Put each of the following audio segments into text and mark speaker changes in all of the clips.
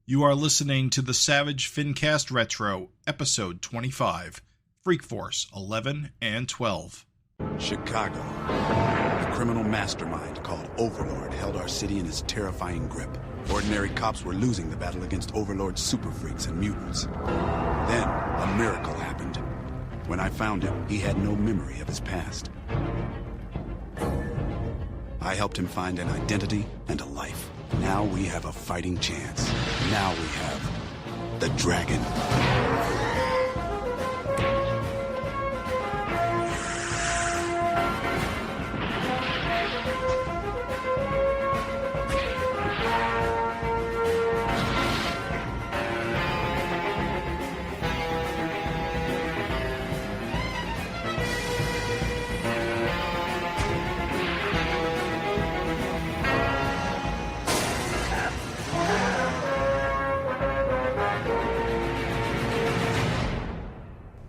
Speaker 1: You are listening to the Savage FINcast Retro, Episode 25, Freak Force 11 and 12.
Speaker 2: Chicago. A criminal mastermind called Overlord held our city in his terrifying grip. Ordinary cops were losing the battle against Overlord's super freaks and mutants. Then, a miracle happened. When I found him, he had no memory of his past. I helped him find an identity and a life. Now we have a fighting chance. Now we have the dragon.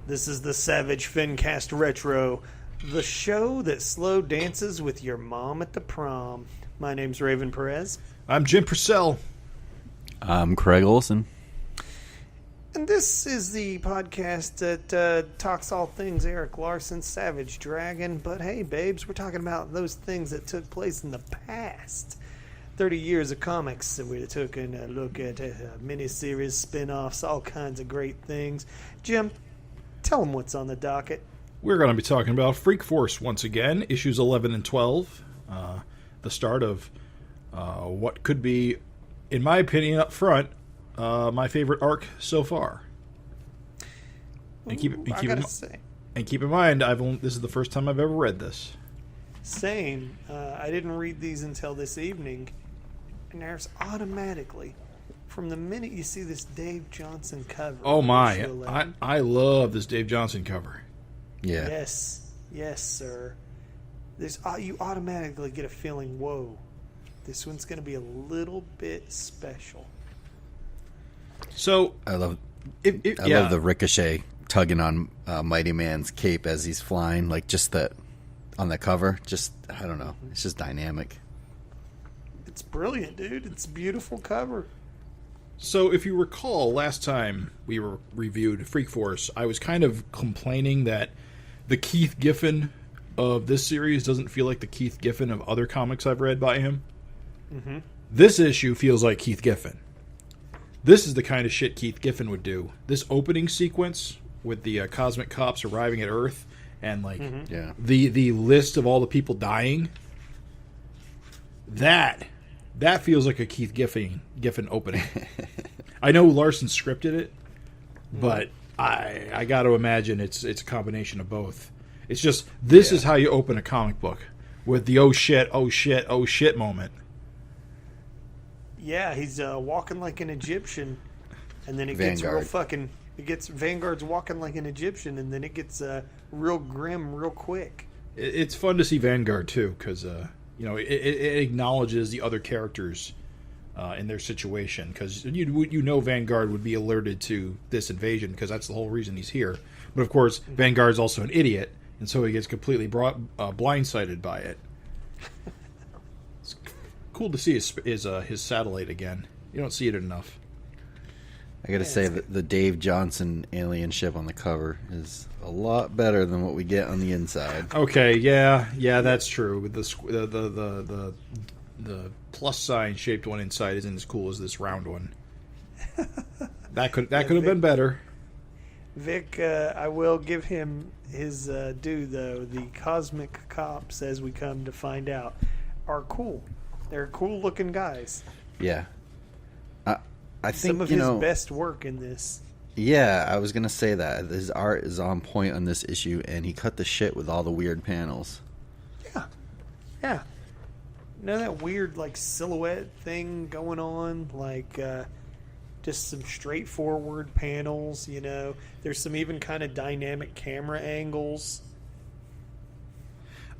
Speaker 3: This is the Savage FINcast Retro, the show that slow dances with your mom at the prom. My name's Raven Perez.
Speaker 1: I'm Jim Purcell.
Speaker 4: I'm Craig Olson.
Speaker 3: And this is the podcast that talks all things Eric Larson, Savage Dragon. But hey, babes, we're talking about those things that took place in the past. 30 years of comics that we took a look at, miniseries, spin-offs, all kinds of great things. Jim, tell them what's on the docket.
Speaker 1: We're going to be talking about Freak Force once again, issues 11 and 12. The start of what could be, in my opinion, up front, my favorite arc so far. And keep in mind, this is the first time I've ever read this.
Speaker 3: Same. I didn't read these until this evening, and there's automatically, from the minute you see this Dave Johnson cover.
Speaker 1: Oh my! I love this Dave Johnson cover.
Speaker 4: Yeah.
Speaker 3: Yes, sir. You automatically get a feeling. Whoa, this one's going to be a little bit special.
Speaker 1: So
Speaker 4: I love the Ricochet tugging on Mighty Man's cape as he's flying, like just that on the cover. Just I don't know. It's just dynamic.
Speaker 3: It's brilliant, dude. It's a beautiful cover.
Speaker 1: So, if you recall, last time we reviewed Freak Force, I was kind of complaining that the Keith Giffen of this series doesn't feel like the Keith Giffen of other comics I've read by him. Mm-hmm. This issue feels like Keith Giffen. This is the kind of shit Keith Giffen would do. This opening sequence with the cosmic cops arriving at Earth and the list of all the people dying, that feels like a Keith Giffen opening. I know Larson scripted it, but I got to imagine it's a combination of both. It's just this is how you open a comic book, with the oh shit moment.
Speaker 3: Yeah, he's walking like an Egyptian, and then Vanguard's walking like an Egyptian, and then it gets real grim real quick.
Speaker 1: It's fun to see Vanguard too, because it acknowledges the other characters in their situation, because you know Vanguard would be alerted to this invasion because that's the whole reason he's here. But of course, Vanguard's also an idiot, and so he gets completely blindsided by it. It's cool to see his satellite again. You don't see it enough.
Speaker 4: I got to say that the Dave Johnson alien ship on the cover is a lot better than what we get on the inside.
Speaker 1: Okay, yeah, that's true. With the plus sign shaped one inside isn't as cool as this round one. That could have been better.
Speaker 3: Vic, I will give him his due though. The cosmic cops, as we come to find out, are cool. They're cool looking guys.
Speaker 4: Yeah. I think
Speaker 3: some of his best work in this.
Speaker 4: Yeah, I was gonna say that his art is on point on this issue, and he cut the shit with all the weird panels.
Speaker 3: Yeah. That weird like silhouette thing going on, like just some straightforward panels. There's some even kind of dynamic camera angles.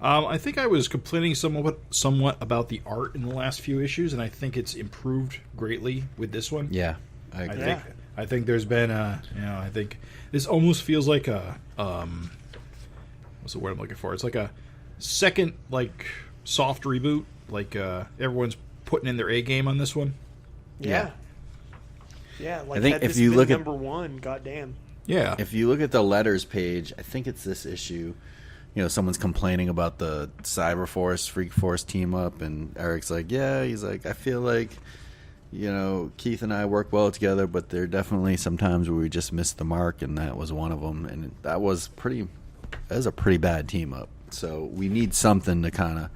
Speaker 1: I think I was complaining somewhat about the art in the last few issues, and I think it's improved greatly with this one.
Speaker 4: Yeah, I agree.
Speaker 1: I think there's been I think this almost feels like a what's the word I'm looking for? It's like a second soft reboot. Everyone's putting in their A game on this one.
Speaker 3: Yeah. Yeah, like
Speaker 4: I think
Speaker 3: had
Speaker 4: if
Speaker 3: this
Speaker 4: you
Speaker 3: been
Speaker 4: look at
Speaker 3: number one, goddamn.
Speaker 1: Yeah.
Speaker 4: if you look at the letters page, I think it's this issue. You know, someone's complaining about the Cyberforce Freak Force team up, and Eric's like, yeah, he's like, I feel like, you know, Keith and I work well together, but there are definitely some times where we just missed the mark, and that was one of them. And that was a pretty bad team up. So we need something to kind of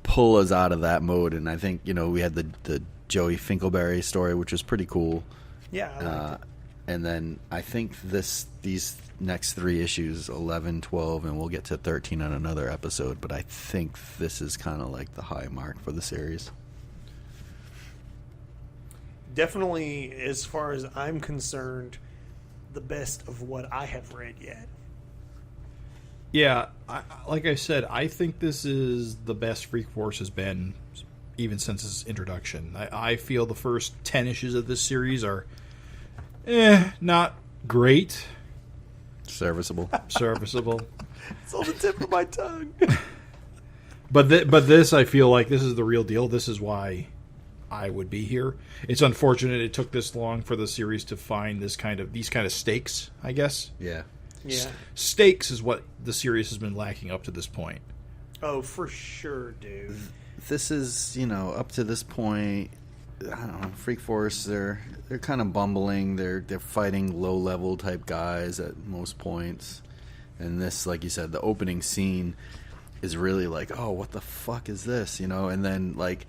Speaker 4: pull us out of that mode. And I think, you know, we had the Joey Finkelberry story, which was pretty cool.
Speaker 3: Yeah, I liked it.
Speaker 4: And then I think these next 3 issues, 11, 12, and we'll get to 13 on another episode, but I think this is kind of like the high mark for the series.
Speaker 3: Definitely, as far as I'm concerned, the best of what I have read yet.
Speaker 1: Yeah, like I said, I think this is the best Freak Force has been even since its introduction. I feel the first 10 issues of this series are not great.
Speaker 4: Serviceable.
Speaker 3: It's on the tip of my tongue.
Speaker 1: But this, I feel like this is the real deal. This is why I would be here. It's unfortunate it took this long for the series to find these kind of stakes, I guess.
Speaker 4: Yeah.
Speaker 3: Yeah.
Speaker 1: Stakes is what the series has been lacking up to this point.
Speaker 3: Oh, for sure, dude.
Speaker 4: This is, you know, up to this point, I don't know, Freak Force, they're kind of bumbling. They're fighting low-level type guys at most points. And this, like you said, the opening scene is really like, oh, what the fuck is this, you know? And then, like,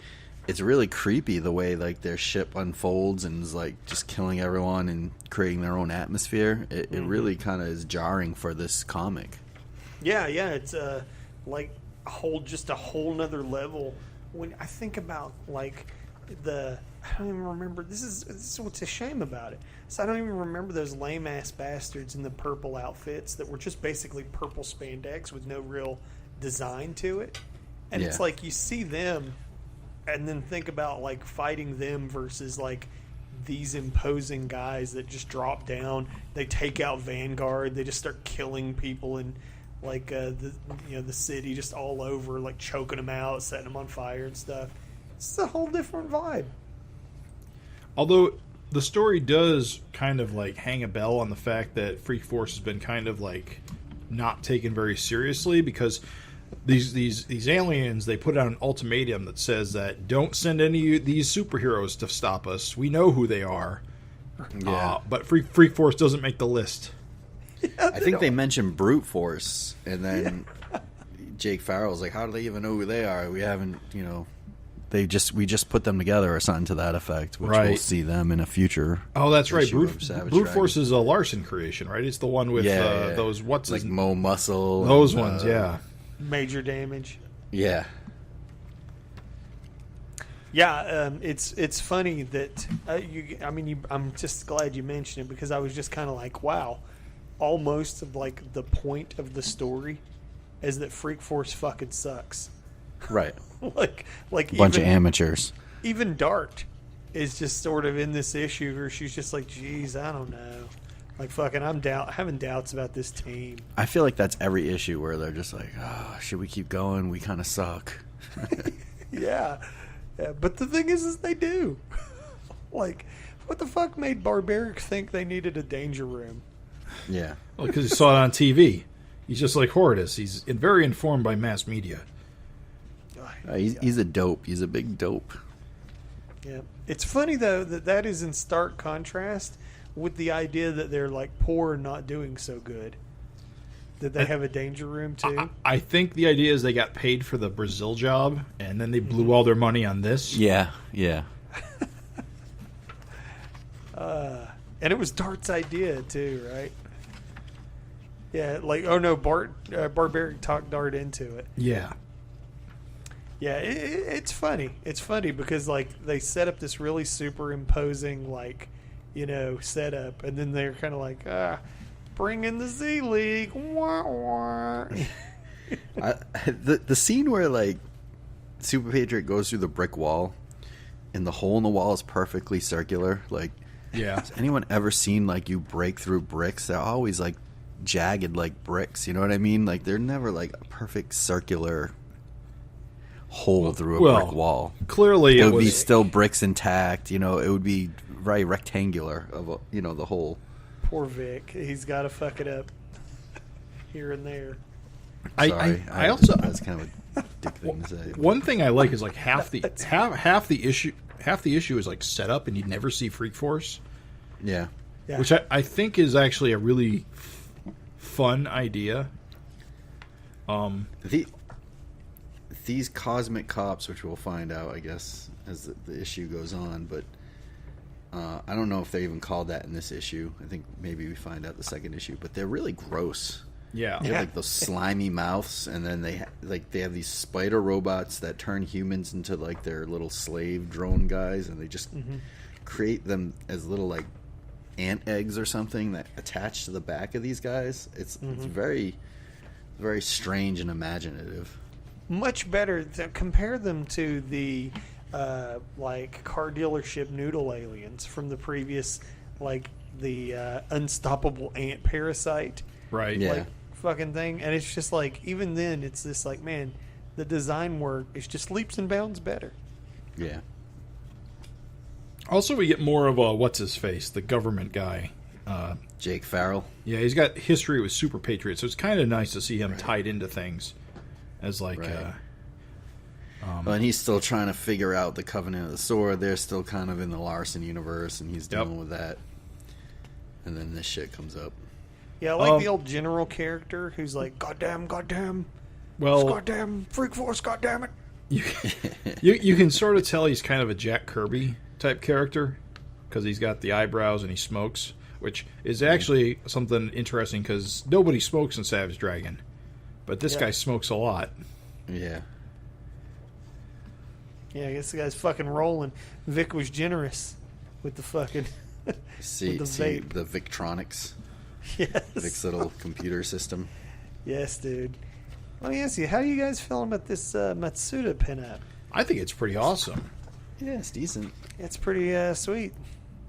Speaker 4: it's really creepy the way, like, their ship unfolds and is, like, just killing everyone and creating their own atmosphere. It really kind of is jarring for this comic.
Speaker 3: Yeah, it's like a whole nother level. When I think about, like, I don't even remember. This is what's a shame about it. So I don't even remember those lame ass bastards in the purple outfits that were just basically purple spandex with no real design to it. And it's like you see them, and then think about like fighting them versus like these imposing guys that just drop down. They take out Vanguard. They just start killing people in like the city, just all over, like choking them out, setting them on fire and stuff. It's a whole different vibe.
Speaker 1: Although the story does kind of like hang a bell on the fact that Freak Force has been kind of like not taken very seriously, because these aliens, they put out an ultimatum that says that don't send any of these superheroes to stop us. We know who they are.
Speaker 4: Yeah.
Speaker 1: But Freak Force doesn't make the list.
Speaker 3: Yeah,
Speaker 4: I think they mentioned Brute Force, and then Jake Farrell's like, how do they even know who they are? We haven't, you know... we just put them together or something to that effect, which we'll see them in a future.
Speaker 1: Oh, that's right. Brute Force is a Larson creation, right? It's the one with those
Speaker 4: like Mo Muscle.
Speaker 1: Those ones, yeah.
Speaker 3: Major Damage.
Speaker 4: Yeah.
Speaker 3: Yeah, it's funny that I'm just glad you mentioned it, because I was just kind of like, wow, almost of like the point of the story is that Freak Force fucking sucks.
Speaker 4: Right.
Speaker 3: like
Speaker 4: bunch of amateurs.
Speaker 3: Even Dart is just sort of in this issue where she's just like, geez, I don't know. Like, fucking, having doubts about this team.
Speaker 4: I feel like that's every issue where they're just like, oh, should we keep going? We kind of suck.
Speaker 3: Yeah. But the thing is they do. Like, what the fuck made Barbaric think they needed a danger room?
Speaker 4: Yeah.
Speaker 1: Well, because he saw it on TV. He's just like Horridus. He's very informed by mass media.
Speaker 4: He's a dope. He's a big dope.
Speaker 3: Yeah. It's funny, though, that is in stark contrast with the idea that they're, like, poor and not doing so good. That they have a danger room, too.
Speaker 1: I think the idea is they got paid for the Brazil job, and then they blew all their money on this.
Speaker 4: Yeah.
Speaker 3: And it was Dart's idea, too, right? Yeah, like, oh, no, Barbaric talked Dart into it.
Speaker 1: Yeah.
Speaker 3: Yeah, it's funny. It's funny because, like, they set up this really super imposing, like, you know, setup, and then they're kind of like, bring in the Z League. Wah, wah.
Speaker 4: The scene where, like, Super Patriot goes through the brick wall, and the hole in the wall is perfectly circular. Like, has anyone ever seen, like, you break through bricks? They're always, like, jagged like bricks. You know what I mean? Like, they're never, like, a perfect circular hole through a brick wall.
Speaker 1: Clearly,
Speaker 4: it would be still bricks intact. It would be very rectangular of the hole.
Speaker 3: Poor Vic. He's got to fuck it up here and there.
Speaker 1: I also
Speaker 4: that's kind of a dick thing to say.
Speaker 1: One thing I like is like half the issue is like set up and you never see Freak Force.
Speaker 4: Yeah.
Speaker 1: Which I think is actually a really fun idea.
Speaker 4: These cosmic cops, which we'll find out, I guess, as the issue goes on, but I don't know if they're even called that in this issue. I think maybe we find out the second issue, but they're really gross.
Speaker 1: Yeah,
Speaker 4: they have like those slimy mouths, and then they have these spider robots that turn humans into like their little slave drone guys, and they just create them as little like ant eggs or something that attach to the back of these guys. It's very, very strange and imaginative.
Speaker 3: Much better to compare them to the like car dealership noodle aliens from the previous, like the unstoppable ant parasite,
Speaker 1: right?
Speaker 4: Yeah.
Speaker 3: Like, fucking thing. And it's just like, even then it's just like, man, the design work is just leaps and bounds better.
Speaker 4: Yeah.
Speaker 1: Also, we get more of a what's his face, the government guy,
Speaker 4: Jake Farrell.
Speaker 1: Yeah, he's got history with Super Patriot, so it's kind of nice to see him tied into things as like.
Speaker 4: Well, and he's still trying to figure out the Covenant of the Sword. They're still kind of in the Larson universe, and he's dealing with that. And then this shit comes up.
Speaker 3: Yeah, I like the old general character who's like, goddamn,
Speaker 1: well,
Speaker 3: goddamn, Freak Force, goddamn it.
Speaker 1: You can sort of tell he's kind of a Jack Kirby type character because he's got the eyebrows and he smokes, which is actually something interesting because nobody smokes in Savage Dragon, but this guy smokes a lot.
Speaker 4: Yeah.
Speaker 3: Yeah, I guess the guy's fucking rolling. Vic was generous with the fucking
Speaker 4: see
Speaker 3: the vape.
Speaker 4: The Victronics.
Speaker 3: Yes.
Speaker 4: Vic's little computer system.
Speaker 3: Yes, dude. Let me ask you, how are you guys feeling about this Matsuda pinup?
Speaker 1: I think it's pretty awesome.
Speaker 4: Yeah, it's decent.
Speaker 3: It's pretty sweet.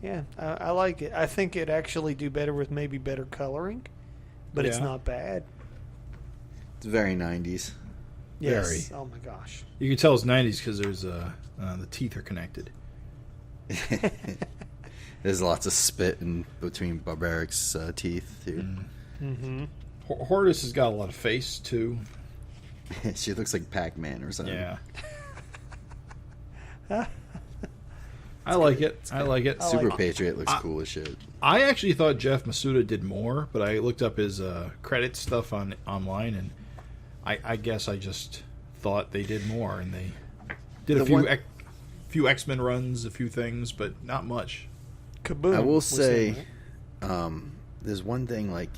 Speaker 3: Yeah, I like it. I think it'd actually do better with maybe better coloring, but it's not bad.
Speaker 4: It's very 90s.
Speaker 3: Yes.
Speaker 1: Very.
Speaker 3: Oh my gosh.
Speaker 1: You can tell it's 90s because there's the teeth are connected.
Speaker 4: There's lots of spit in between Barbaric's teeth here.
Speaker 3: Mm-hmm.
Speaker 1: Hortus has got a lot of face too.
Speaker 4: She looks like Pac-Man or something.
Speaker 1: Yeah. I like it. I like it.
Speaker 4: Super Patriot looks cool as shit.
Speaker 1: I actually thought Jeff Masuda did more, but I looked up his credit stuff online, and I guess I just thought they did more, and they did a few X-Men runs, a few things, but not much.
Speaker 3: Kaboom.
Speaker 4: I will say, there's one thing, like,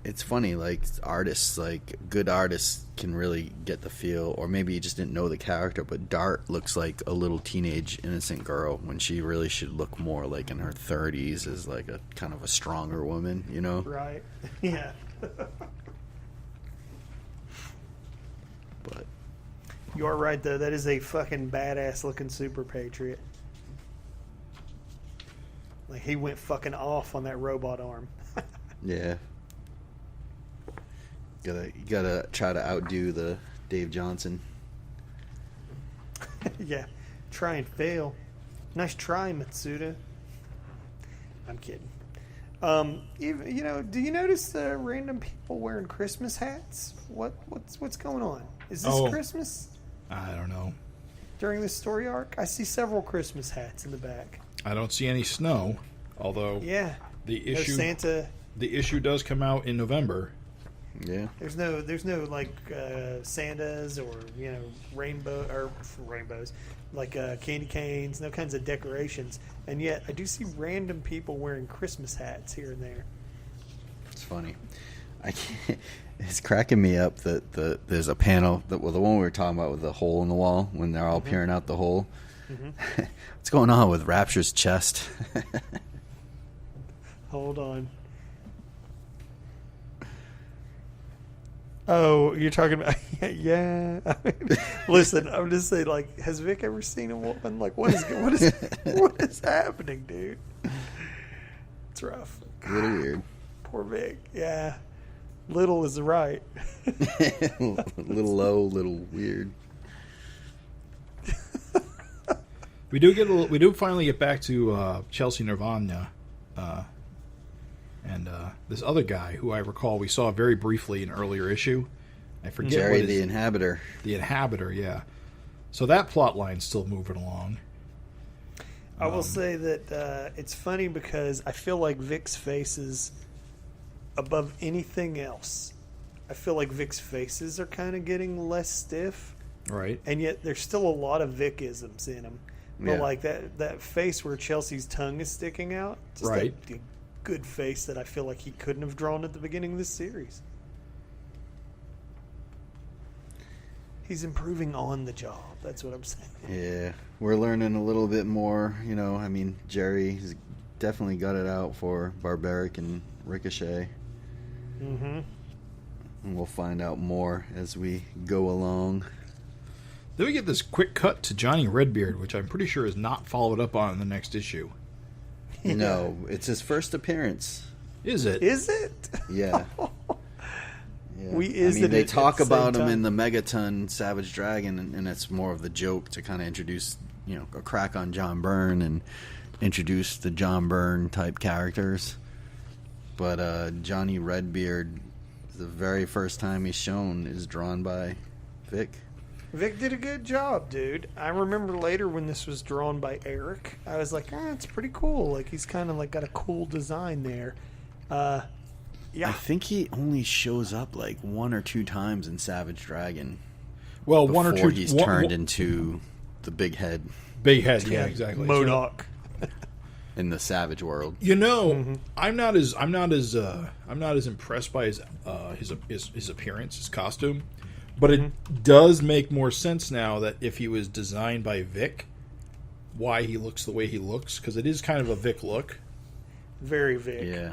Speaker 4: it's funny, like, artists, like, good artists can really get the feel, or maybe you just didn't know the character, but Dart looks like a little teenage innocent girl when she really should look more like in her 30s as, like, a kind of a stronger woman,
Speaker 3: Right. Yeah.
Speaker 4: But
Speaker 3: you are right, though. That is a fucking badass looking Super Patriot. Like, he went fucking off on that robot arm.
Speaker 4: yeah. You gotta try to outdo the Dave Johnson.
Speaker 3: Yeah. Try and fail. Nice try, Matsuda. I'm kidding. Do you notice the random people wearing Christmas hats? What's going on? Is this Christmas?
Speaker 1: I don't know.
Speaker 3: During this story arc, I see several Christmas hats in the back.
Speaker 1: I don't see any snow, although the issue
Speaker 3: Santa.
Speaker 1: The issue does come out in November.
Speaker 4: Yeah.
Speaker 3: There's no like Santas or rainbows, like candy canes, no kinds of decorations, and yet I do see random people wearing Christmas hats here and there.
Speaker 4: It's funny. It's cracking me up that there's a panel the one we were talking about with the hole in the wall when they're all peering out the hole. Mm-hmm. What's going on with Rapture's chest?
Speaker 3: Hold on. Oh, you're talking about yeah. Listen, I'm just saying, like, has Vic ever seen a woman? Like, what is happening, dude? It's rough.
Speaker 4: A little weird.
Speaker 3: Poor Vic. Yeah, little is right.
Speaker 4: Little low, little weird.
Speaker 1: We do finally get back to Chelsea Nirvana, and this other guy who I recall we saw very briefly in an earlier issue. I forget
Speaker 4: Jerry
Speaker 1: what
Speaker 4: the Inhabitor.
Speaker 1: The Inhabitor, yeah. So that plot line's still moving along.
Speaker 3: I will say that it's funny because I feel like Vic's faces, above anything else, I feel like Vic's faces are kind of getting less stiff.
Speaker 1: Right.
Speaker 3: And yet there's still a lot of Vic-isms in them. But like that face where Chelsea's tongue is sticking out, just
Speaker 1: right.
Speaker 3: a good face that I feel like he couldn't have drawn at the beginning of this series. He's improving on the job. That's what I'm saying.
Speaker 4: Yeah, we're learning a little bit more. You know, I mean, Jerry's definitely got it out for Barbaric and Ricochet.
Speaker 3: Mm-hmm.
Speaker 4: And we'll find out more as we go along.
Speaker 1: Then we get this quick cut to Johnny Redbeard, which I'm pretty sure is not followed up on in the next issue.
Speaker 4: No, it's his first appearance.
Speaker 1: Is it?
Speaker 3: Is it?
Speaker 4: Yeah.
Speaker 3: Yeah.
Speaker 4: They talk about him in the Megaton Savage Dragon, and it's more of the joke to kind of introduce, you know, a crack on John Byrne and introduce the John Byrne type characters. But Johnny Redbeard, the very first time he's shown, is drawn by Vic.
Speaker 3: Vic did a good job, dude. I remember later when this was drawn by Eric, I was like, it's pretty cool. Like, he's kind of like got a cool design there. Yeah.
Speaker 4: I think he only shows up like 1 or 2 times in Savage Dragon.
Speaker 1: Well, 1 or 2.
Speaker 4: He's turned into the big head.
Speaker 1: Big head, yeah, exactly.
Speaker 3: MODOK.
Speaker 4: In the Savage world.
Speaker 1: You know, I'm not as impressed by his appearance, his costume, but it does make more sense now that if he was designed by Vic, why he looks the way he looks, because it is kind of a Vic look.
Speaker 3: Very Vic.
Speaker 4: Yeah.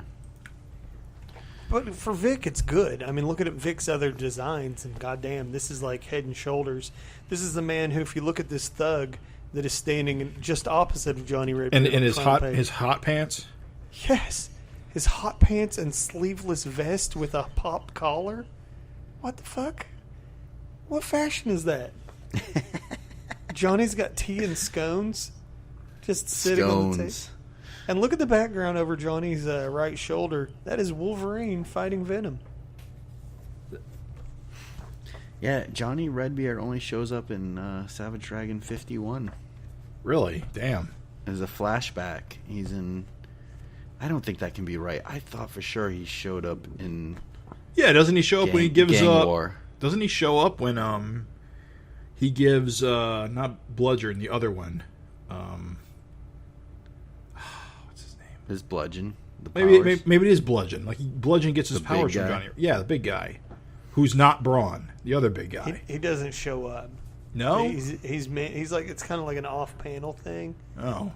Speaker 3: But for Vic, it's good. I mean, look at Vic's other designs, and goddamn, this is like head and shoulders. This is the man who, if you look at this thug that is standing just opposite of Johnny Redbeard,
Speaker 1: and his hot pants.
Speaker 3: Yes, his hot pants and sleeveless vest with a pop collar. What the fuck? What fashion is that? Johnny's got tea and scones, just sitting on the table. And look at the background over Johnny's right shoulder. That is Wolverine fighting Venom.
Speaker 4: Yeah, Johnny Redbeard only shows up in Savage Dragon 51.
Speaker 1: Really? Damn.
Speaker 4: As a flashback. He's in... I don't think that can be right. I thought for sure he showed up in...
Speaker 1: Yeah, doesn't he show up when he gives...
Speaker 4: Gang War.
Speaker 1: Doesn't he show up when he gives... not Bludgeon, the other one. What's his name?
Speaker 4: His Bludgeon.
Speaker 1: Maybe it is Bludgeon. Like, Bludgeon gets his powers from Johnny. Yeah, the big guy. Who's not Brawn, the other big guy.
Speaker 3: He doesn't show up.
Speaker 1: No?
Speaker 3: He's like, it's kind of like an off-panel thing.
Speaker 1: Oh.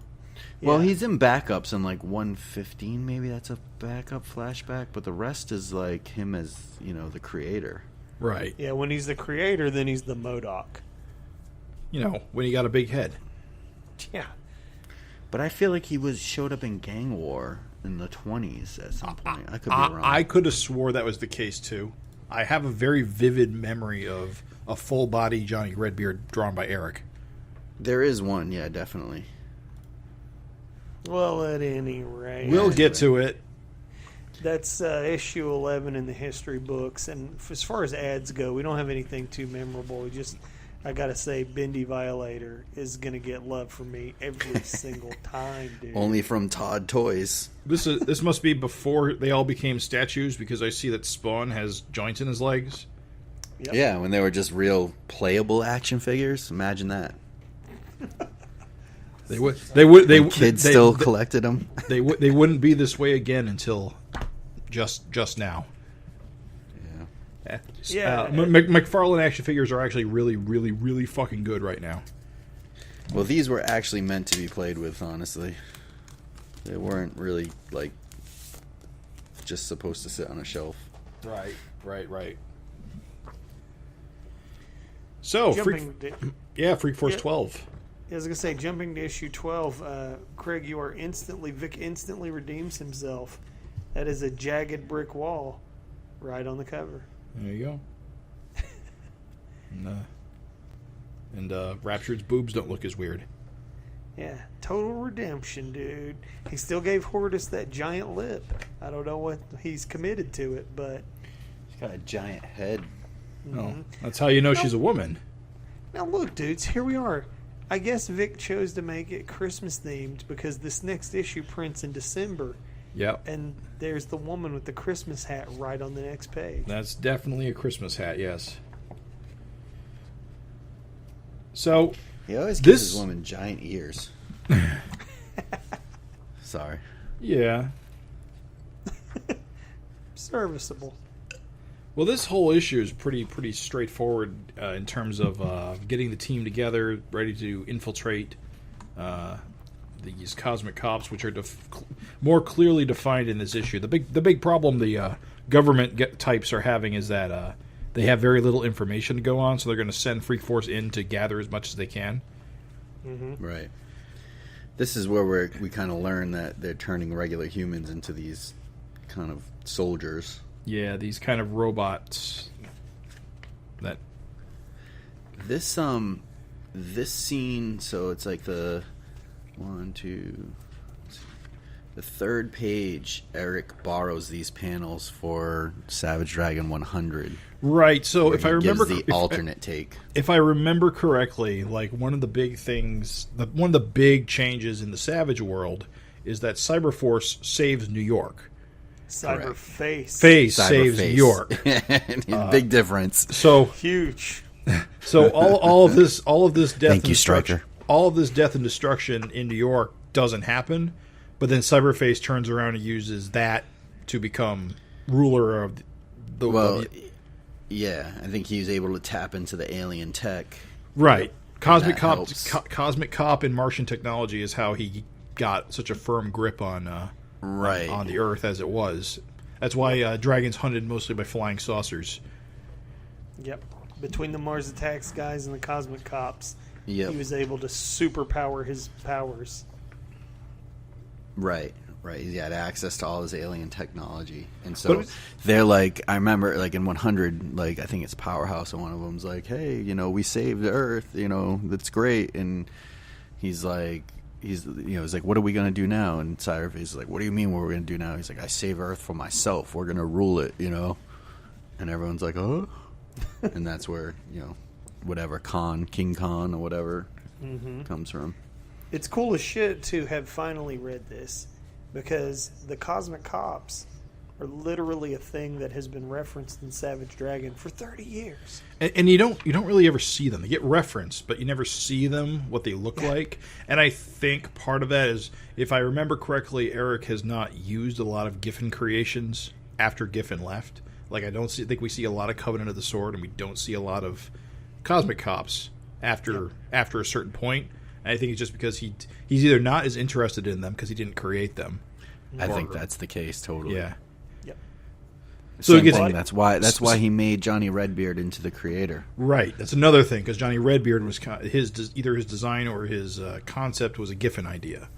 Speaker 3: Yeah.
Speaker 4: Well, he's in backups in like 115, maybe that's a backup flashback, but the rest is like him as, you know, the creator.
Speaker 1: Right.
Speaker 3: Yeah, when he's the creator, then he's the MODOK.
Speaker 1: You know, when he got a big head.
Speaker 3: Yeah.
Speaker 4: But I feel like he showed up in Gang War in the 20s at some point. I could be wrong.
Speaker 1: I could have swore that was the case, too. I have a very vivid memory of a full-body Johnny Redbeard drawn by Eric.
Speaker 4: There is one, yeah, definitely.
Speaker 3: Well, at any rate.
Speaker 1: We'll get to it.
Speaker 3: That's issue 11 in the history books. And as far as ads go, we don't have anything too memorable. I got to say, Bendy Violator is going to get love from me every single time, dude.
Speaker 4: Only from Todd Toys.
Speaker 1: This must be before they all became statues, because I see that Spawn has joints in his legs.
Speaker 3: Yep.
Speaker 4: Yeah, when they were just real playable action figures. Imagine that.
Speaker 1: Kids
Speaker 4: still collected them.
Speaker 1: They wouldn't be this way again until just now.
Speaker 3: Yeah.
Speaker 1: McFarlane action figures are actually really, really, really fucking good right now.
Speaker 4: Well, these were actually meant to be played with, honestly. They weren't really, like, just supposed to sit on a shelf.
Speaker 1: Right. So, Freak Force 12.
Speaker 3: I was going to say, jumping to issue 12, Craig, Vic instantly redeems himself. That is a jagged brick wall right on the cover.
Speaker 1: There you go. And Raptured's boobs don't look as weird.
Speaker 3: Yeah, total redemption, dude. He still gave Hortus that giant lip. I don't know what he's committed to it, but
Speaker 4: She's got a giant head.
Speaker 1: Oh, that's how you know she's a woman.
Speaker 3: now look, dudes, here we are. I guess Vic chose to make it Christmas themed because this next issue prints in December,
Speaker 1: Yep.
Speaker 3: and there's the woman with the Christmas hat right on the next page.
Speaker 1: That's definitely a Christmas hat, yes. So,
Speaker 4: He always
Speaker 1: This-
Speaker 4: gives his woman giant ears. Sorry.
Speaker 1: yeah.
Speaker 3: Serviceable.
Speaker 1: Well, this whole issue is pretty straightforward in terms of getting the team together, ready to infiltrate these cosmic cops, which are more clearly defined in this issue. The big problem the government types are having is that they have very little information to go on, so they're going to send Freak Force in to gather as much as they can.
Speaker 4: Right. This is where we kind of learn that they're turning regular humans into these kind of soldiers.
Speaker 1: Yeah, these kind of robots that
Speaker 4: This scene, so it's like the third page. Eric borrows these panels for Savage Dragon 100.
Speaker 1: right. So
Speaker 4: where
Speaker 1: if I
Speaker 4: he
Speaker 1: remember,
Speaker 4: gives the alternate take.
Speaker 1: if I remember correctly, like one of the big things, one of the big changes in the Savage world is that Cyberforce saves New York.
Speaker 3: Cyberface.
Speaker 1: Face
Speaker 4: Cyberface.
Speaker 1: saves New York.
Speaker 4: Big difference.
Speaker 1: So
Speaker 3: Huge.
Speaker 1: all of this death.
Speaker 4: Thank
Speaker 1: and
Speaker 4: you,
Speaker 1: destruction,
Speaker 4: Stryker.
Speaker 1: all of this death and destruction in New York doesn't happen, but then Cyberface turns around and uses that to become ruler of the
Speaker 4: Well, yeah, I think he was able to tap into the alien tech.
Speaker 1: right. Cosmic
Speaker 4: That
Speaker 1: Cop,
Speaker 4: helps.
Speaker 1: Cosmic Cop and Martian technology is how he got such a firm grip on
Speaker 4: Right.
Speaker 1: on the Earth as it was. That's why dragons hunted mostly by flying saucers.
Speaker 3: Yep. Between the Mars Attacks guys and the Cosmic Cops,
Speaker 4: Yep.
Speaker 3: he was able to superpower his powers.
Speaker 4: Right. He had access to all this alien technology, and
Speaker 1: But
Speaker 4: so
Speaker 1: it's-
Speaker 4: they're like, I remember, like in 100, like I think it's Powerhouse, and one of them's like, "Hey, we saved the Earth, that's great," and he's like, he's like, "What are we gonna do now?" And Cyberface is like, "What do you mean? What are we gonna do now?" He's like, "I save Earth for myself. We're gonna rule it," and everyone's like, "Oh," and that's where whatever King Khan or whatever comes from.
Speaker 3: It's cool as shit to have finally read this because the Cosmic Cops are literally a thing that has been referenced in Savage Dragon for 30 years.
Speaker 1: And you don't really ever see them. They get referenced, but you never see them, what they look like. And I think part of that is, if I remember correctly, Eric has not used a lot of Giffen creations after Giffen left. Like I think we see a lot of Covenant of the Sword, and we don't see a lot of Cosmic Cops after a certain point. And I think it's just because he's either not as interested in them because he didn't create them.
Speaker 4: I think that's the case totally.
Speaker 1: Yeah.
Speaker 3: Yep.
Speaker 1: So
Speaker 4: Same
Speaker 1: it gets-
Speaker 4: thing. That's why he made Johnny Redbeard into the creator.
Speaker 1: Right. That's another thing, because Johnny Redbeard was either his design or his concept was a Giffen idea.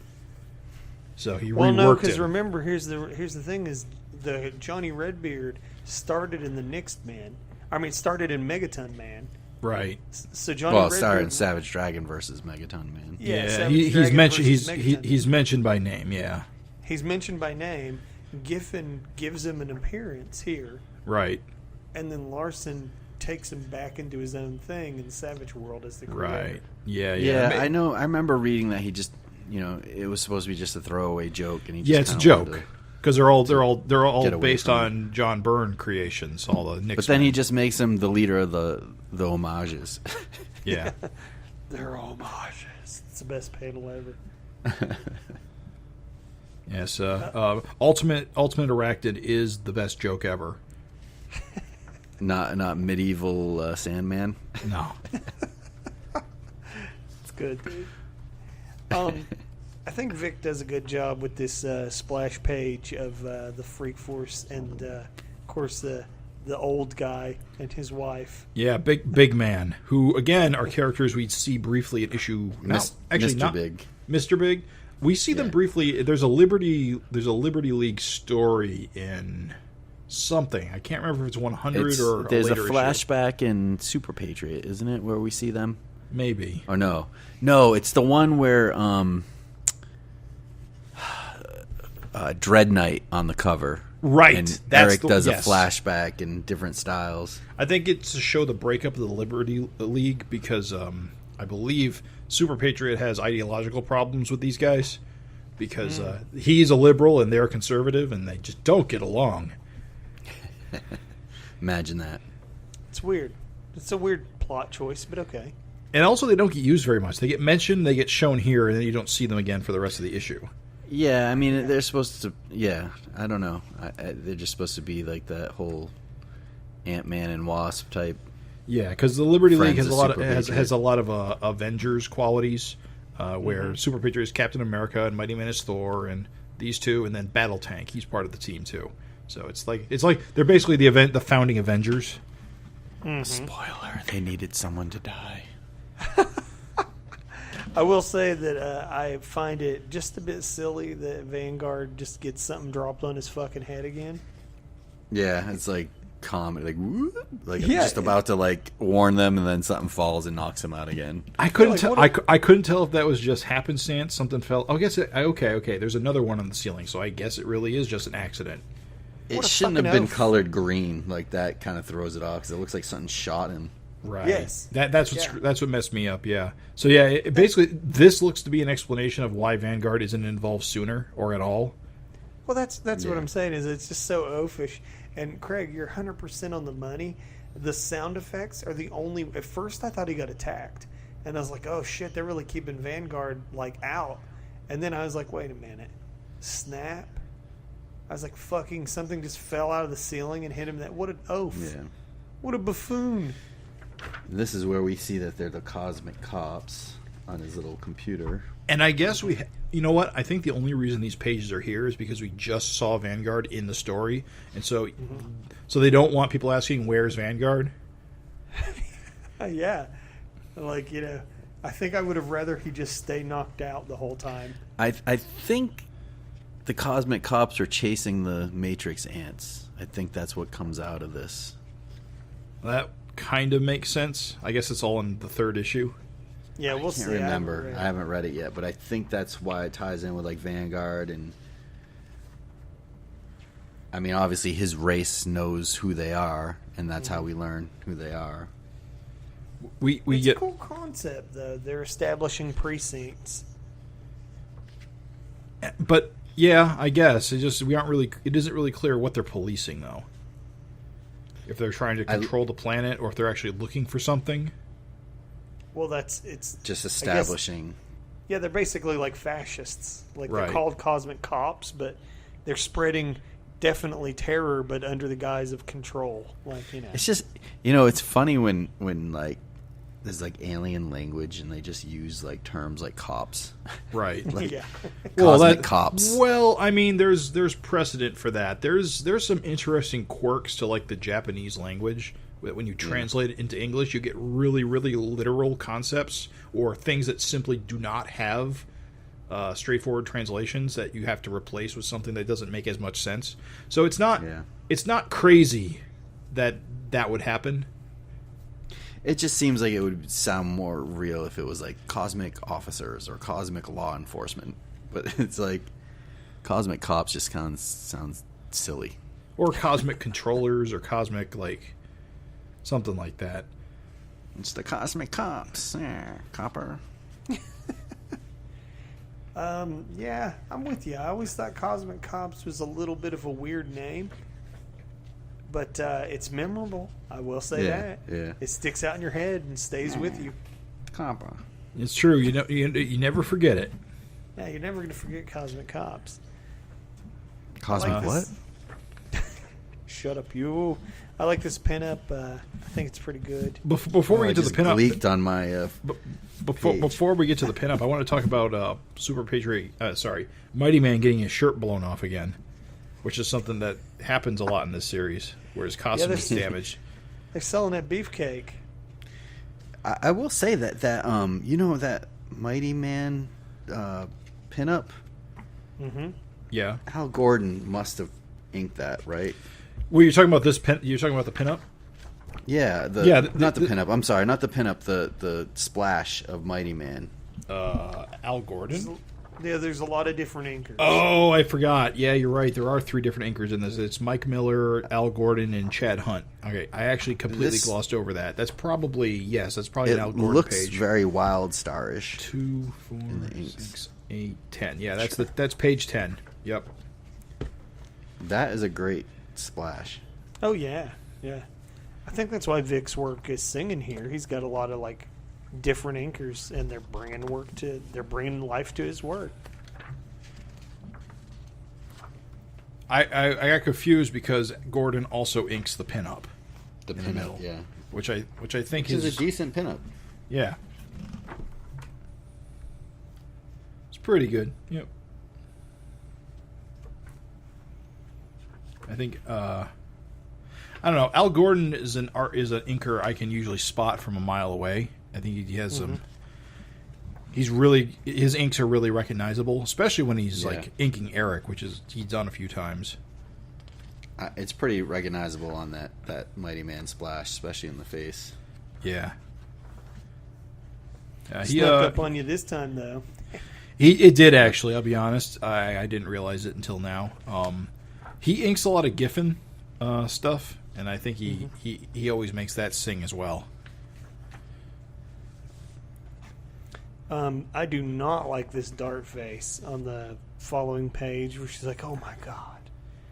Speaker 1: So he
Speaker 3: Well, no,
Speaker 1: reworked
Speaker 3: because
Speaker 1: it.
Speaker 3: remember, here's the thing: is the Johnny Redbeard started in the Next Man. I mean, started in Megaton Man.
Speaker 1: Right.
Speaker 3: So Johnny
Speaker 4: Well,
Speaker 3: Redbeard,
Speaker 4: starring Savage Dragon versus Megaton Man.
Speaker 3: Yeah, Savage
Speaker 1: he's
Speaker 3: Dragon
Speaker 1: mentioned.
Speaker 3: versus
Speaker 1: He's
Speaker 3: Megaton.
Speaker 1: he's mentioned by name. Yeah.
Speaker 3: He's mentioned by name. Giffen gives him an appearance here,
Speaker 1: Right.
Speaker 3: and then Larson takes him back into his own thing in Savage World as the creator.
Speaker 1: Right. Yeah.
Speaker 4: Yeah,
Speaker 1: Yeah.
Speaker 4: I know. I remember reading that he just, it was supposed to be just a throwaway joke, and he just
Speaker 1: Yeah, it's a
Speaker 4: kinda wanted
Speaker 1: joke
Speaker 4: to-
Speaker 1: because they're all
Speaker 4: get away
Speaker 1: based
Speaker 4: from
Speaker 1: on John Byrne creations. All the Knicks.
Speaker 4: But then he just makes him the leader of the homages.
Speaker 1: Yeah.
Speaker 3: They're homages. It's the best panel ever.
Speaker 1: Yes. Ultimate Arachnid is the best joke ever.
Speaker 4: not medieval Sandman.
Speaker 1: No.
Speaker 3: It's good, dude. I think Vic does a good job with this splash page of the Freak Force and, of course, the old guy and his wife.
Speaker 1: Yeah, big man, who again are characters we see briefly at issue.
Speaker 4: Mr. Big.
Speaker 1: Mr. Big. We see them
Speaker 4: Yeah.
Speaker 1: briefly. There's a Liberty League story in something. I can't remember if it's 100 or a
Speaker 4: There's a
Speaker 1: later
Speaker 4: flashback in Super Patriot, isn't it, where we see them?
Speaker 1: Maybe.
Speaker 4: Or no, it's the one where Dread Knight on the cover.
Speaker 1: Right.
Speaker 4: And
Speaker 1: That's
Speaker 4: Eric does a flashback in different styles.
Speaker 1: I think it's to show the breakup of the Liberty League because I believe Super Patriot has ideological problems with these guys because he's a liberal and they're a conservative and they just don't get along.
Speaker 4: Imagine that.
Speaker 3: It's weird. It's a weird plot choice, but okay.
Speaker 1: And also they don't get used very much. They get mentioned, they get shown here, and then you don't see them again for the rest of the issue.
Speaker 4: Yeah, I mean, they're supposed to... Yeah, I don't know. They're just supposed to be like that whole Ant-Man and Wasp type.
Speaker 1: Yeah, because the Liberty League has
Speaker 4: Friends of
Speaker 1: a lot of Avengers qualities, where Super Patriot is Captain America and Mighty Man is Thor, and these two, and then Battle Tank. He's part of the team too. So it's like they're basically the founding Avengers.
Speaker 4: Spoiler: they needed someone to die.
Speaker 3: I will say that I find it just a bit silly that Vanguard just gets something dropped on his fucking head again.
Speaker 4: Yeah, it's like comedy, like
Speaker 3: Yeah,
Speaker 4: just about to like warn them, and then something falls and knocks him out again.
Speaker 1: I couldn't
Speaker 3: Like,
Speaker 1: tell.
Speaker 3: what
Speaker 1: I couldn't tell if that was just happenstance. Something fell. Oh, I guess okay. There's another one on the ceiling, so I guess it really is just an accident.
Speaker 4: It
Speaker 3: What a
Speaker 4: shouldn't have
Speaker 3: fucking
Speaker 4: been
Speaker 3: oaf.
Speaker 4: colored green. Like that kind of throws it off because it looks like something shot him.
Speaker 1: Right.
Speaker 3: Yes.
Speaker 1: That's
Speaker 3: Yeah.
Speaker 1: what messed me up. Yeah. So yeah, basically this looks to be an explanation of why Vanguard isn't involved sooner or at all.
Speaker 3: Well, that's what
Speaker 4: Yeah.
Speaker 3: I'm saying is it's just so oafish. And Craig, you're 100% on the money. The sound effects are the only. At first, I thought he got attacked, and I was like, "Oh shit, they're really keeping Vanguard like out." And then I was like, "Wait a minute, snap!" I was like, "Fucking something just fell out of the ceiling and hit him." What an oaf!
Speaker 4: Yeah.
Speaker 3: What a buffoon!
Speaker 4: This is where we see that they're the cosmic cops on his little computer.
Speaker 1: And I guess you know what? I think the only reason these pages are here is because we just saw Vanguard in the story, and so they don't want people asking where's Vanguard.
Speaker 3: Yeah, like I think I would have rather he just stay knocked out the whole time.
Speaker 4: I think the cosmic cops are chasing the Matrix ants. I think that's what comes out of this.
Speaker 1: That kind of makes sense. I guess it's all in the third issue.
Speaker 3: Yeah, we'll
Speaker 4: I
Speaker 3: see.
Speaker 4: can't remember. I haven't read it yet, but I think that's why it ties in with like Vanguard and. I mean, obviously, his race knows who they are, and that's how we learn who they are.
Speaker 1: We
Speaker 3: It's
Speaker 1: get
Speaker 3: a cool concept, though. They're establishing precincts.
Speaker 1: But yeah, I guess it isn't really clear what they're policing though. If they're trying to control the planet or if they're actually looking for something.
Speaker 3: Well, it's
Speaker 4: Just establishing.
Speaker 3: Yeah, they're basically like fascists. Like
Speaker 1: Right.
Speaker 3: they're called cosmic cops, but they're spreading definitely terror, but under the guise of control. Like
Speaker 4: It's just, it's funny when like there's like alien language and they just use like terms like cops.
Speaker 1: Right.
Speaker 4: Like,
Speaker 3: yeah.
Speaker 4: cosmic cops.
Speaker 1: Well, I mean there's precedent for that. There's some interesting quirks to like the Japanese language. When you translate it into English, you get really, really literal concepts or things that simply do not have straightforward translations that you have to replace with something that doesn't make as much sense. So it's not crazy that would happen.
Speaker 4: It just seems like it would sound more real if it was like cosmic officers or cosmic law enforcement. But it's like cosmic cops just kind of sounds silly.
Speaker 1: Or cosmic controllers or cosmic, like, something like that.
Speaker 4: It's the cosmic cops. Yeah, copper.
Speaker 3: Yeah, I'm with you. I always thought Cosmic Cops was a little bit of a weird name, but it's memorable. I will say that.
Speaker 4: Yeah.
Speaker 3: It sticks out in your head and stays with you.
Speaker 4: Copper.
Speaker 1: It's true. You never forget it.
Speaker 3: Yeah, you're never going to forget Cosmic Cops.
Speaker 4: Cosmic
Speaker 3: I like
Speaker 4: what?
Speaker 3: this- Shut up, you. I like this pinup. I think it's pretty good.
Speaker 1: Before we
Speaker 4: I
Speaker 1: get to the
Speaker 4: just
Speaker 1: pinup,
Speaker 4: leaked on my page.
Speaker 1: before we get to the pinup, I want to talk about Super Patriot. Mighty Man getting his shirt blown off again, which is something that happens a lot in this series, where his costume is damaged.
Speaker 3: They're selling that beefcake.
Speaker 4: I will say that that Mighty Man pinup.
Speaker 3: Mm-hmm.
Speaker 1: Yeah.
Speaker 4: Hal Gordon must have inked that, right?
Speaker 1: Well, you're talking about this pen. You're talking about the pinup.
Speaker 4: Yeah, not the pinup. I'm sorry, not the pinup. The splash of Mighty Man.
Speaker 1: Al Gordon.
Speaker 3: Yeah, there's a lot of different inkers.
Speaker 1: Oh, I forgot. Yeah, you're right. There are 3 different inkers in this. It's Mike Miller, Al Gordon, and Chad Hunt. Okay, I actually completely glossed over that. That's probably an Al Gordon
Speaker 4: looks
Speaker 1: page.
Speaker 4: very Wild Star-ish.
Speaker 1: 2, 4, 6, 8, 10. Yeah, that's page 10. Yep.
Speaker 4: That is a great splash.
Speaker 3: Oh yeah, yeah. I think that's why Vic's work is singing here. He's got a lot of like different inkers, and they're bringing life to his work.
Speaker 1: I got confused because Gordon also inks the pinup.
Speaker 4: The pinup, yeah.
Speaker 1: Which I think
Speaker 4: is a decent pinup.
Speaker 1: Yeah. It's pretty good. Yep. I think I don't know. Al Gordon is an inker I can usually spot from a mile away. I think he has some. His inks are really recognizable, especially when he's like inking Eric, which is he's done a few times.
Speaker 4: It's pretty recognizable on that Mighty Man splash, especially in the face.
Speaker 1: Yeah.
Speaker 3: Snuck up on you this time, though.
Speaker 1: It did actually. I'll be honest. I didn't realize it until now. He inks a lot of Giffen stuff, and I think he always makes that sing as well.
Speaker 3: I do not like this dart face on the following page where she's like, "Oh my god!"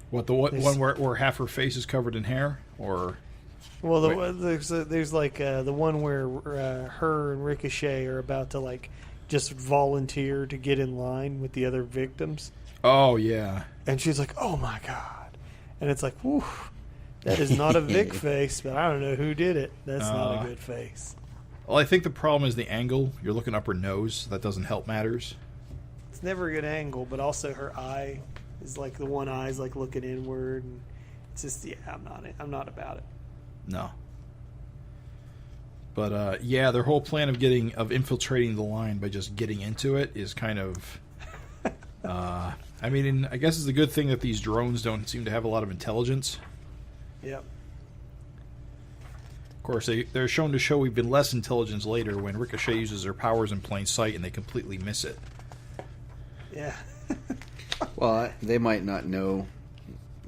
Speaker 1: What one where half her face is covered in hair, or?
Speaker 3: Well, there's like the one where her and Ricochet are about to like just volunteer to get in line with the other victims.
Speaker 1: Oh yeah.
Speaker 3: And she's like, "Oh my god!" And it's like, "Whew, that is not a Vic face, but I don't know who did it. That's not a good face."
Speaker 1: Well, I think the problem is the angle. You're looking up her nose. That doesn't help matters.
Speaker 3: It's never a good angle, but also her eye is like the one eye's like looking inward, and it's just I'm not about it.
Speaker 1: No. But their whole plan of infiltrating the line by just getting into it is kind of. I mean, I guess it's a good thing that these drones don't seem to have a lot of intelligence.
Speaker 3: Yep.
Speaker 1: Of course, they're shown to show even less intelligence later when Ricochet uses her powers in plain sight and they completely miss it.
Speaker 3: Yeah.
Speaker 4: Well, they might not know.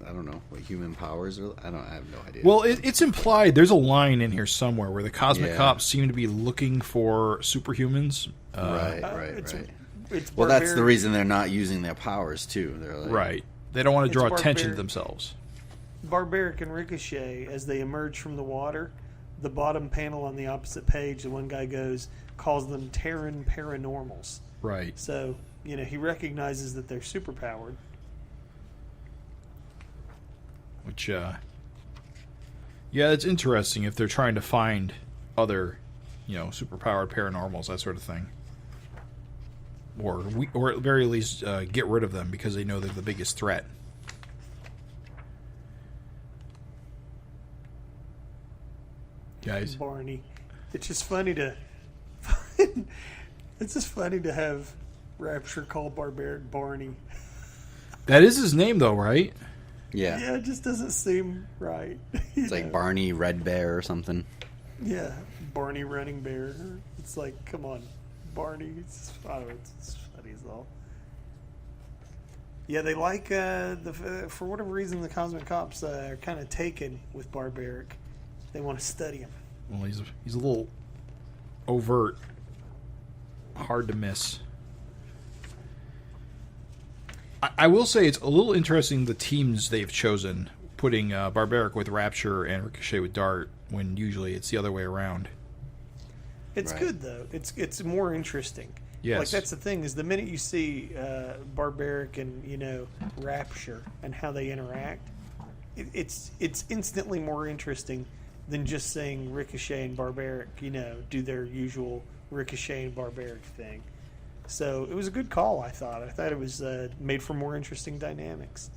Speaker 4: I don't know what human powers are. I have no idea.
Speaker 1: Well, it's implied. There's a line in here somewhere where the Cosmic Cops seem to be looking for superhumans.
Speaker 4: Right.
Speaker 3: Well,
Speaker 4: that's the reason they're not using their powers too. They're like,
Speaker 1: right. They don't want to draw attention to themselves.
Speaker 3: Barbaric and Ricochet, as they emerge from the water, the bottom panel on the opposite page, the one guy calls them Terran paranormals.
Speaker 1: Right.
Speaker 3: So, he recognizes that they're superpowered.
Speaker 1: Which, it's interesting if they're trying to find other, superpowered paranormals, that sort of thing. Or at the very least, get rid of them because they know they're the biggest threat. Guys,
Speaker 3: Barney. It's just funny to have Rapture call Barbaric Barney.
Speaker 1: That is his name, though, right?
Speaker 4: Yeah.
Speaker 3: Yeah, it just doesn't seem right.
Speaker 4: It's like Barney Red Bear or something.
Speaker 3: Yeah, Barney Running Bear. It's like, come on, Barney. It's funny as all. Yeah, they like for whatever reason the Cosmic Cops are kind of taken with Barbaric. They want to study him.
Speaker 1: Well, he's a little overt, hard to miss. I will say it's a little interesting the teams they've chosen, putting Barbaric with Rapture and Ricochet with Dart, when usually it's the other way around.
Speaker 3: It's good though. It's more interesting.
Speaker 1: Yes.
Speaker 3: Like that's the thing is the minute you see Barbaric and Rapture and how they interact, it's instantly more interesting than just saying Ricochet and Barbaric, do their usual Ricochet and Barbaric thing. So it was a good call, I thought. I thought it was made for more interesting dynamics.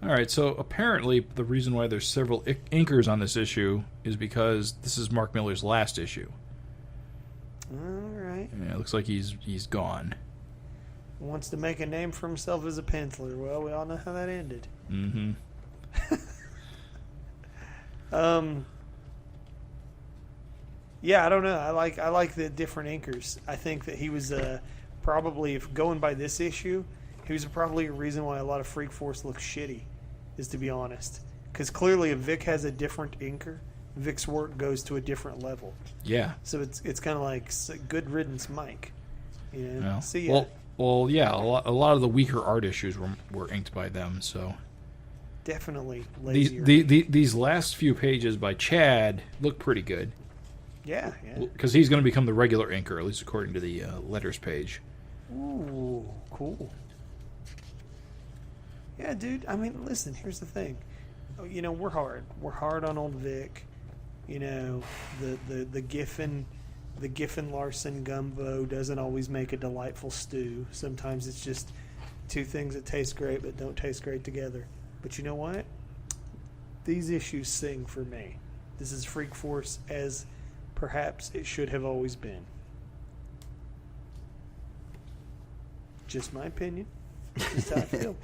Speaker 1: All right, so apparently the reason why there's several inkers on this issue is because this is Mark Miller's last issue.
Speaker 3: All right.
Speaker 1: Yeah, it looks like he's gone.
Speaker 3: Wants to make a name for himself as a penciler. Well, we all know how that ended.
Speaker 1: Mm-hmm.
Speaker 3: Yeah, I don't know. I like the different inkers. I think that he was probably, if going by this issue, he was probably a reason why a lot of Freak Force looks shitty, is to be honest. Because clearly if Vic has a different inker, Vic's work goes to a different level.
Speaker 1: Yeah.
Speaker 3: So it's kind of like good riddance, Mike. You know?
Speaker 1: Well,
Speaker 3: See ya.
Speaker 1: well, yeah, a lot of the weaker art issues were inked by them, so...
Speaker 3: Definitely lazier.
Speaker 1: These last few pages by Chad look pretty good.
Speaker 3: Yeah.
Speaker 1: Because he's going to become the regular inker, at least according to the letters page.
Speaker 3: Ooh, cool. Yeah, dude. I mean, listen, here's the thing. You know, we're hard. We're hard on old Vic. You know, the Giffen Larson gumbo doesn't always make a delightful stew. Sometimes it's just two things that taste great but don't taste great together. But you know what? These issues sing for me. This is Freak Force as perhaps it should have always been. Just my opinion. Just how I feel.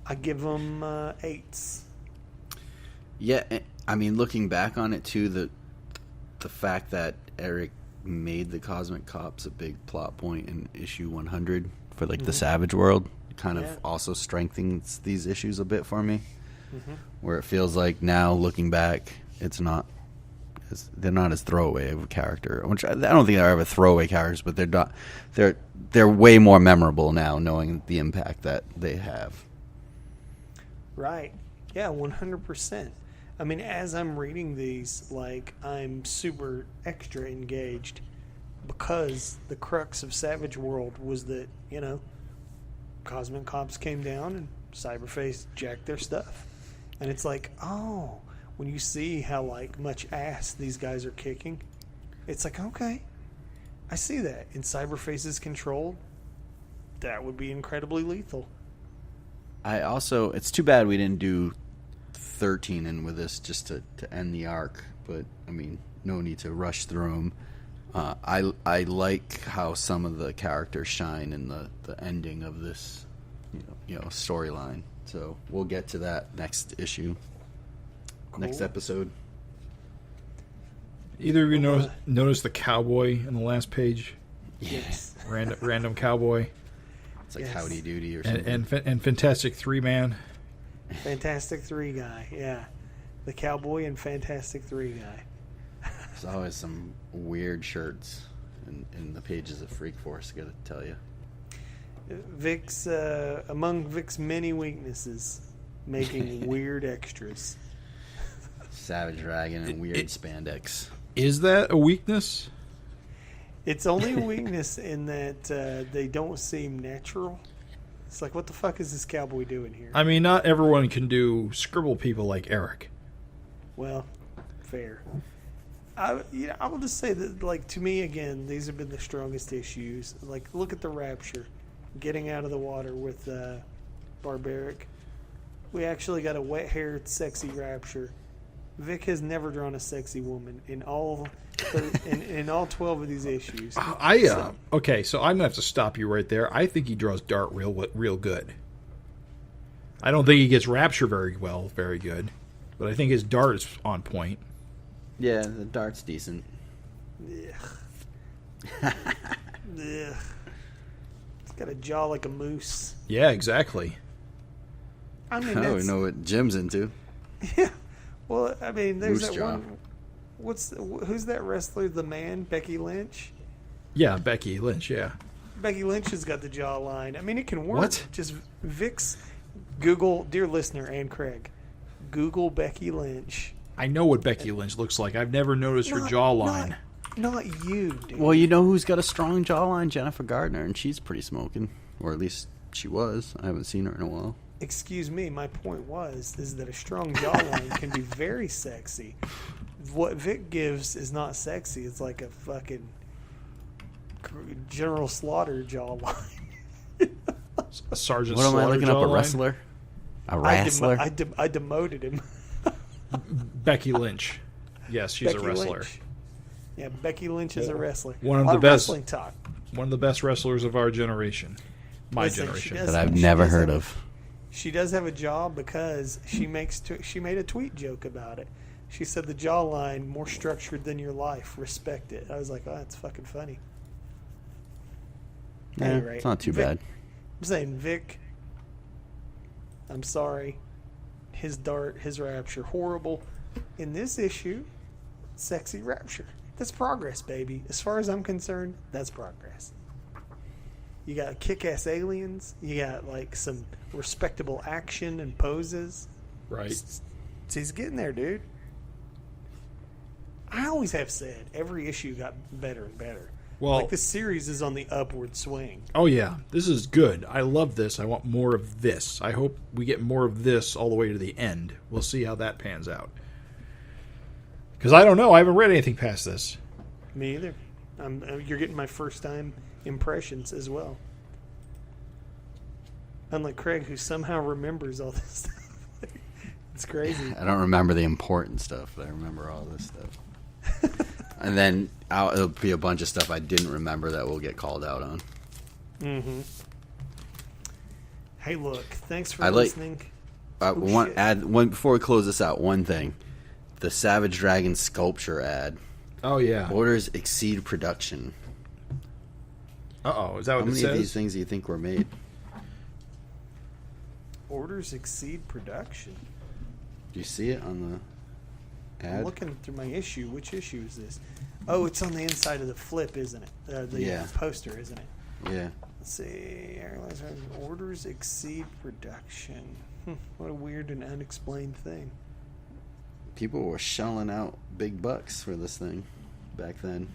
Speaker 3: I give them 8s.
Speaker 4: Yeah, I mean, looking back on it too, the fact that Eric made the Cosmic Cops a big plot point in issue 100 for like the Savage world kind of also strengthens these issues a bit for me. Where it feels like now looking back, they're not as throwaway of a character. Which I don't think they're ever throwaway characters, but they're way more memorable now, knowing the impact that they have.
Speaker 3: Right. Yeah, 100%. I mean, as I'm reading these, like, I'm super extra engaged because the crux of Savage World was that, you know, Cosmic Cops came down and Cyberface jacked their stuff. And it's like, oh, when you see how, like, much ass these guys are kicking, it's like, okay, I see that. In Cyberface's control, that would be incredibly lethal.
Speaker 4: It's too bad we didn't do 13 in with this just to end the arc, but I mean, no need to rush through them. I like how some of the characters shine in the ending of this, storyline. So we'll get to that next issue, next episode.
Speaker 1: Either of you notice the cowboy in the last page?
Speaker 3: Yes.
Speaker 1: Random cowboy.
Speaker 4: It's like Howdy Doody or something.
Speaker 1: And Fantastic 3-man.
Speaker 3: Fantastic 3 guy, yeah. The cowboy and Fantastic 3 guy.
Speaker 4: There's always some weird shirts in the pages of Freak Force, I gotta tell you.
Speaker 3: Among Vic's many weaknesses, making weird extras.
Speaker 4: Savage Dragon and weird spandex.
Speaker 1: Is that a weakness?
Speaker 3: It's only a weakness in that they don't seem natural. It's like, what the fuck is this cowboy doing here?
Speaker 1: I mean, not everyone can do scribble people like Eric.
Speaker 3: Well, fair. I will just say that, like, to me, again, these have been the strongest issues. Like, look at the Rapture. Getting out of the water with Barbaric. We actually got a wet-haired, sexy Rapture. Vic has never drawn a sexy woman in all 12 of these issues.
Speaker 1: Okay, so I'm gonna have to stop you right there. I think he draws Dart real good. I don't think he gets Rapture very good, but I think his Dart is on point.
Speaker 4: Yeah, the Dart's decent.
Speaker 3: Ugh. Ugh. It's got a jaw like a moose.
Speaker 1: Yeah, exactly.
Speaker 3: I mean,
Speaker 4: we know what Jim's into.
Speaker 3: Yeah. Well, I mean, there's
Speaker 4: Moose
Speaker 3: that
Speaker 4: jaw.
Speaker 3: one. Who's that wrestler? The Man, Becky Lynch.
Speaker 1: Yeah, Becky Lynch. Yeah.
Speaker 3: Becky Lynch has got the jawline. I mean, it can work.
Speaker 1: What?
Speaker 3: Just Vic's. Google, dear listener and Craig, Google Becky Lynch.
Speaker 1: I know what Becky Lynch looks like. I've never noticed her jawline.
Speaker 3: Not you, dude.
Speaker 4: Well, you know who's got a strong jawline? Jennifer Gardner, and she's pretty smoking. Or at least she was. I haven't seen her in a while.
Speaker 3: Excuse me, my point is that a strong jawline can be very sexy. What Vic gives is not sexy. It's like a fucking General Slaughter jawline.
Speaker 1: Sergeant
Speaker 4: What am I
Speaker 1: Slaughter
Speaker 4: looking up? A
Speaker 1: jawline?
Speaker 4: wrestler? A wrestler?
Speaker 3: I demoted him.
Speaker 1: Becky Lynch. Yes, she's
Speaker 3: Becky
Speaker 1: a wrestler.
Speaker 3: Lynch. Yeah, Becky Lynch is a wrestler.
Speaker 1: One of
Speaker 3: A lot
Speaker 1: the best-
Speaker 3: wrestling talk.
Speaker 1: One of the best wrestlers of our generation. My
Speaker 3: Listen,
Speaker 1: generation.
Speaker 4: That I've never heard of.
Speaker 3: She does have a job because she made a tweet joke about it. She said the jawline more structured than your life. Respect it. I was like, oh, that's fucking funny.
Speaker 4: Yeah,
Speaker 3: Anyway,
Speaker 4: it's not too
Speaker 3: Vic,
Speaker 4: bad.
Speaker 3: I'm saying, Vic, I'm sorry. His dart, his rapture, horrible. In this issue, sexy rapture. That's progress, baby. As far as I'm concerned, that's progress. You got kick-ass aliens. You got, like, some respectable action and poses.
Speaker 1: Right.
Speaker 3: He's getting there, dude. I always have said every issue got better and better.
Speaker 1: Well,
Speaker 3: like this series is on the upward swing.
Speaker 1: Oh yeah, this is good. I love this. I want more of this. I hope we get more of this all the way to the end. We'll see how that pans out. Because I don't know. I haven't read anything past this.
Speaker 3: Me either. You're getting my first time impressions as well. Unlike Craig, who somehow remembers all this stuff. It's crazy.
Speaker 4: I don't remember the important stuff, but I remember all this stuff. And then it'll be a bunch of stuff I didn't remember that we'll get called out on.
Speaker 3: Mm-hmm. Hey, look, thanks for listening.
Speaker 4: Before we close this out, one thing. The Savage Dragon sculpture ad.
Speaker 1: Oh, yeah.
Speaker 4: Orders exceed production.
Speaker 1: Uh-oh, is that what
Speaker 4: How
Speaker 1: it
Speaker 4: many
Speaker 1: says?
Speaker 4: of these things do you think were made?
Speaker 3: Orders exceed production.
Speaker 4: Do you see it on the ad?
Speaker 3: I'm looking through my issue. Which issue is this? Oh, it's on the inside of the flip, isn't it? The poster, isn't it?
Speaker 4: Yeah.
Speaker 3: Let's see. Orders exceed production. What a weird and unexplained thing.
Speaker 4: People were shelling out big bucks for this thing back then.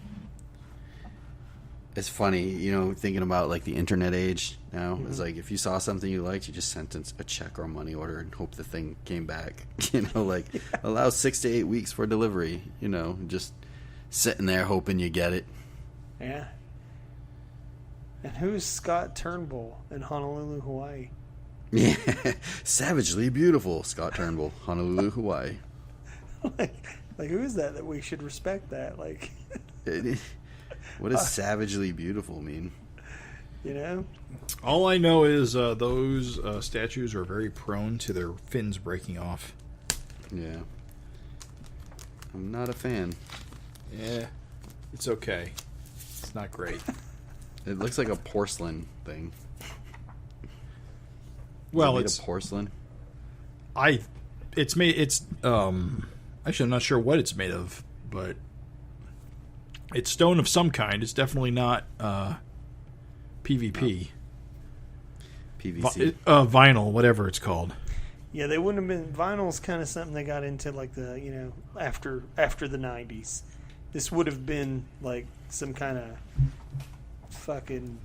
Speaker 4: It's funny, thinking about like the internet age now. It's like if you saw something you liked, you just sent a check or a money order and hope the thing came back. Allow 6 to 8 weeks for delivery. Just sitting there hoping you get it.
Speaker 3: Yeah. And who's Scott Turnbull in Honolulu, Hawaii?
Speaker 4: Yeah, savagely beautiful, Scott Turnbull, Honolulu, Hawaii.
Speaker 3: like who is that we should respect that? Like,
Speaker 4: what does savagely beautiful mean?
Speaker 1: All I know is those statues are very prone to their fins breaking off.
Speaker 4: Yeah. I'm not a fan.
Speaker 1: Yeah, it's okay. It's not great.
Speaker 4: It looks like a porcelain thing.
Speaker 1: Well,
Speaker 4: it's porcelain.
Speaker 1: It's made. It's actually I'm not sure what it's made of, but it's stone of some kind. It's definitely not PVP.
Speaker 4: PVC.
Speaker 1: Vinyl, whatever it's called.
Speaker 3: Yeah, they wouldn't have been. Vinyl's kind of something they got into like the after the 90s. This would have been like some kind of fucking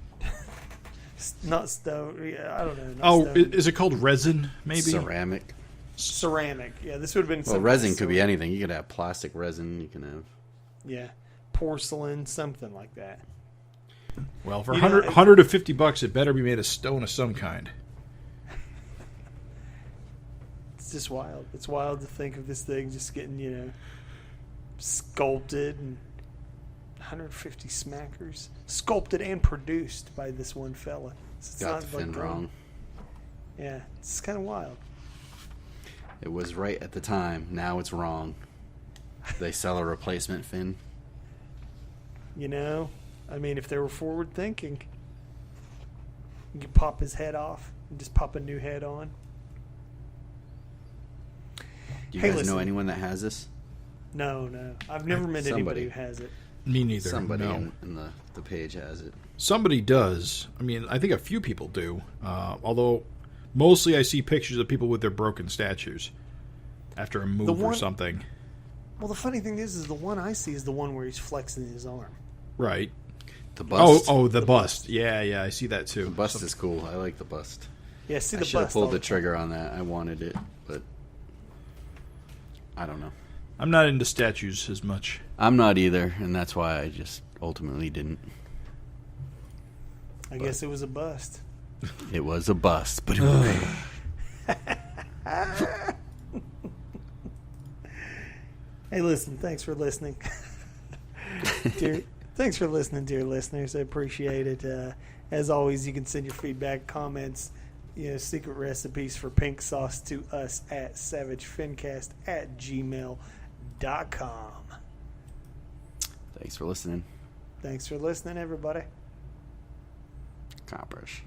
Speaker 3: not stone. I don't know. Stone.
Speaker 1: Is it called resin? Maybe
Speaker 4: ceramic.
Speaker 3: Ceramic. Yeah, this would have been.
Speaker 4: Well, resin could be anything. You could have plastic resin. You can have.
Speaker 3: Porcelain, something like that.
Speaker 1: Well, for $100 to $50, it better be made of stone of some kind.
Speaker 3: It's just wild. It's wild to think of this thing just getting, sculpted and 150 smackers. Sculpted and produced by this one fella.
Speaker 4: It's got the fin wrong.
Speaker 3: Yeah, it's kind of wild.
Speaker 4: It was right at the time. Now it's wrong. They sell a replacement fin.
Speaker 3: If they were forward thinking, you could pop his head off and just pop a new head on.
Speaker 4: Do you guys know anyone that has this?
Speaker 3: No. I've never met anybody who has it.
Speaker 1: Me neither.
Speaker 4: Somebody in the page has it.
Speaker 1: Somebody does. I mean, I think a few people do. Although, mostly I see pictures of people with their broken statues after a move or something.
Speaker 3: Well, the funny thing is the one I see is the one where he's flexing his arm.
Speaker 1: Right.
Speaker 4: The bust.
Speaker 1: Oh, the bust. Yeah, I see that too.
Speaker 4: The bust is cool. I like the bust.
Speaker 3: Yeah, see the bust.
Speaker 4: I should have pulled the trigger on that. I wanted it, but I don't know.
Speaker 1: I'm not into statues as much.
Speaker 4: I'm not either, and that's why I just ultimately didn't.
Speaker 3: I guess it was a bust.
Speaker 4: It was a bust, but
Speaker 3: Hey, listen, thanks for listening. Thanks for listening, dear listeners. I appreciate it. As always, you can send your feedback, comments, secret recipes for pink sauce to us at SavageFINcast@gmail.com. savagefin.com.
Speaker 4: Thanks for listening.
Speaker 3: Thanks for listening, everybody.
Speaker 4: Coppers.